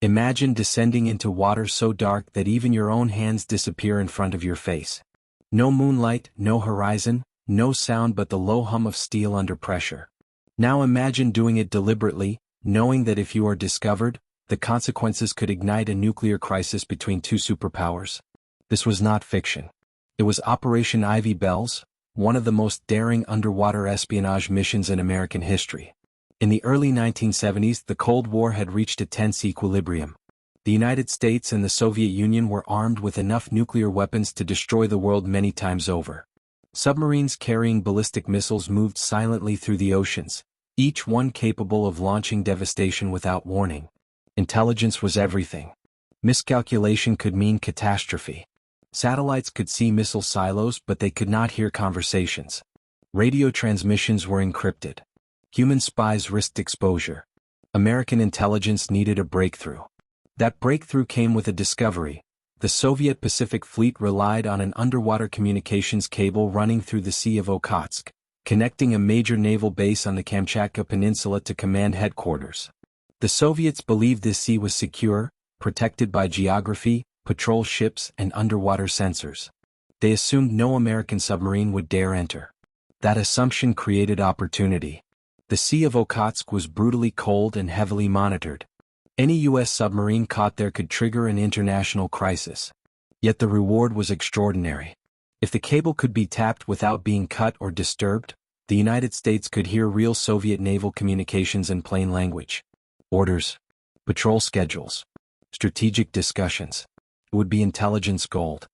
Imagine descending into water so dark that even your own hands disappear in front of your face. No moonlight, no horizon, no sound but the low hum of steel under pressure. Now imagine doing it deliberately, knowing that if you are discovered, the consequences could ignite a nuclear crisis between two superpowers. This was not fiction. It was Operation Ivy Bells, one of the most daring underwater espionage missions in American history. In the early 1970s, the Cold War had reached a tense equilibrium. The United States and the Soviet Union were armed with enough nuclear weapons to destroy the world many times over. Submarines carrying ballistic missiles moved silently through the oceans, each one capable of launching devastation without warning. Intelligence was everything. Miscalculation could mean catastrophe. Satellites could see missile silos but they could not hear conversations. Radio transmissions were encrypted. Human spies risked exposure. American intelligence needed a breakthrough. That breakthrough came with a discovery. The Soviet Pacific Fleet relied on an underwater communications cable running through the Sea of Okhotsk, connecting a major naval base on the Kamchatka Peninsula to command headquarters. The Soviets believed this sea was secure, protected by geography, patrol ships, and underwater sensors. They assumed no American submarine would dare enter. That assumption created opportunity. The Sea of Okhotsk was brutally cold and heavily monitored. Any U.S. submarine caught there could trigger an international crisis. Yet the reward was extraordinary. If the cable could be tapped without being cut or disturbed, the United States could hear real Soviet naval communications in plain language. Orders, patrol schedules, strategic discussions. It would be intelligence gold.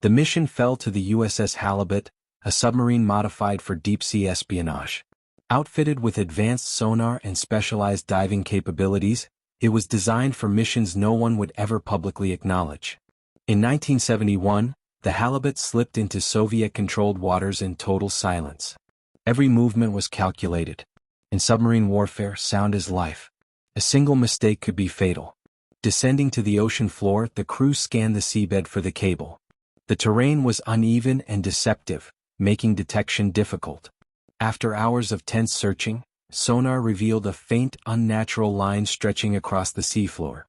The mission fell to the USS Halibut, a submarine modified for deep-sea espionage. Outfitted with advanced sonar and specialized diving capabilities, it was designed for missions no one would ever publicly acknowledge. In 1971, the Halibut slipped into Soviet-controlled waters in total silence. Every movement was calculated. In submarine warfare, sound is life. A single mistake could be fatal. Descending to the ocean floor, the crew scanned the seabed for the cable. The terrain was uneven and deceptive, making detection difficult. After hours of tense searching, sonar revealed a faint, unnatural line stretching across the seafloor.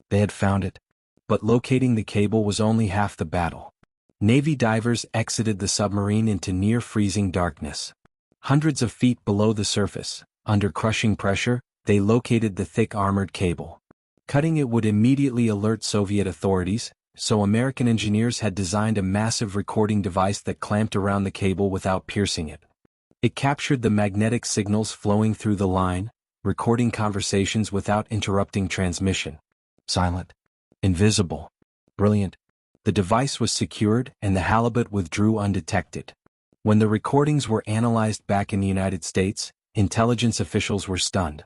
They had found it. But locating the cable was only half the battle. Navy divers exited the submarine into near-freezing darkness. Hundreds of feet below the surface, under crushing pressure, they located the thick armored cable. Cutting it would immediately alert Soviet authorities, so American engineers had designed a massive recording device that clamped around the cable without piercing it. It captured the magnetic signals flowing through the line, recording conversations without interrupting transmission. Silent. Invisible. Brilliant. The device was secured and the Halibut withdrew undetected. When the recordings were analyzed back in the United States, intelligence officials were stunned.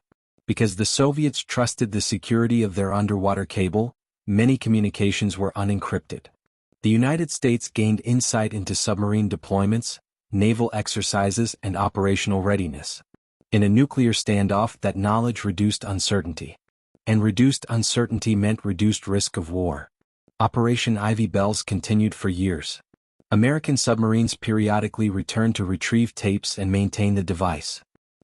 Because the Soviets trusted the security of their underwater cable, many communications were unencrypted. The United States gained insight into submarine deployments, naval exercises, and operational readiness. In a nuclear standoff, that knowledge reduced uncertainty. And reduced uncertainty meant reduced risk of war. Operation Ivy Bells continued for years. American submarines periodically returned to retrieve tapes and maintain the device.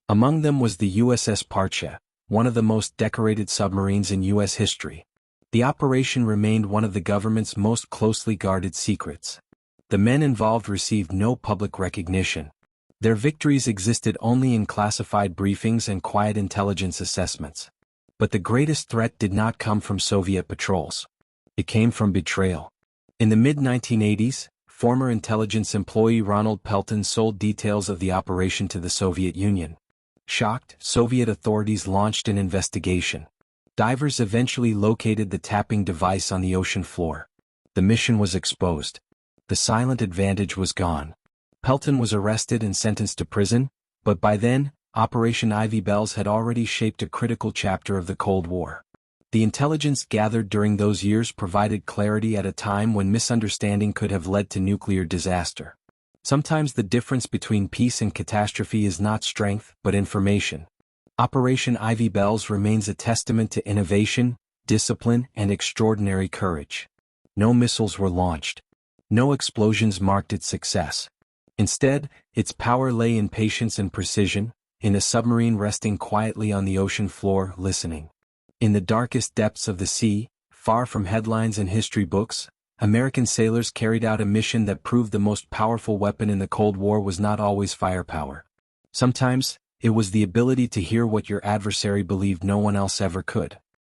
Among them was the USS Parcha, one of the most decorated submarines in U.S. history. The operation remained one of the government's most closely guarded secrets. The men involved received no public recognition. Their victories existed only in classified briefings and quiet intelligence assessments. But the greatest threat did not come from Soviet patrols. It came from betrayal. In the mid-1980s, former intelligence employee Ronald Pelton sold details of the operation to the Soviet Union. Shocked, Soviet authorities launched an investigation. Divers eventually located the tapping device on the ocean floor. The mission was exposed. The silent advantage was gone. Pelton was arrested and sentenced to prison, but by then, Operation Ivy Bells had already shaped a critical chapter of the Cold War. The intelligence gathered during those years provided clarity at a time when misunderstanding could have led to nuclear disaster. Sometimes the difference between peace and catastrophe is not strength, but information. Operation Ivy Bells remains a testament to innovation, discipline, and extraordinary courage. No missiles were launched. No explosions marked its success. Instead, its power lay in patience and precision, in a submarine resting quietly on the ocean floor, listening. In the darkest depths of the sea, far from headlines and history books, American sailors carried out a mission that proved the most powerful weapon in the Cold War was not always firepower. Sometimes, it was the ability to hear what your adversary believed no one else ever could.